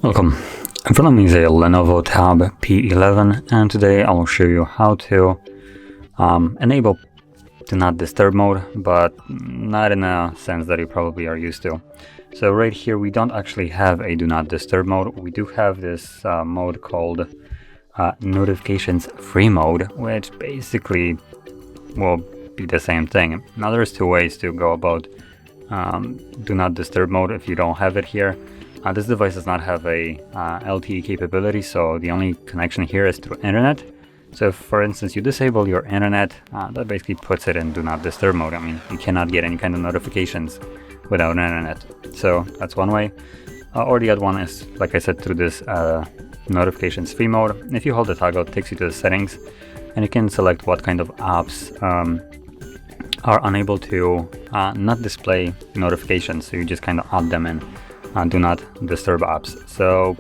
Welcome. In front of me is a Lenovo Tab P11, and today I'll show you how to enable Do Not Disturb mode, but not in a sense that you probably are used to. So right here we don't actually have a Do Not Disturb mode. We do have this mode called Notifications Free mode, which basically will be the same thing. Now there's two ways to go about Do Not Disturb mode if you don't have it here. This device does not have a LTE capability, so the only connection here is through internet. So if, for instance, you disable your internet, that basically puts it in Do Not Disturb mode. I mean, you cannot get any kind of notifications without internet. So that's one way. Or the other one is, like I said, through this notifications free mode. If you hold the toggle, it takes you to the settings, and you can select what kind of apps are unable to not display notifications. So you just kind of add them in. Do not disturb apps. So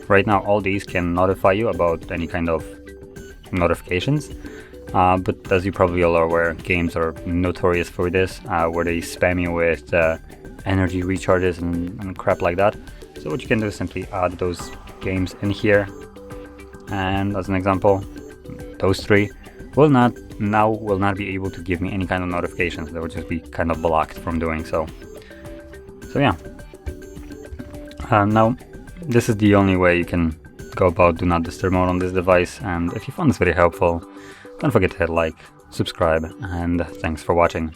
right now all these can notify you about any kind of notifications, but as you probably all are aware, games are notorious for this, where they spam you with energy recharges and crap like that. So what you can do is simply add those games in here, and as an example, those three will not be able to give me any kind of notifications. They will just be kind of blocked from doing so. So yeah. Now, this is the only way you can go about Do Not Disturb mode on this device, and if you found this video helpful, don't forget to hit like, subscribe, and thanks for watching.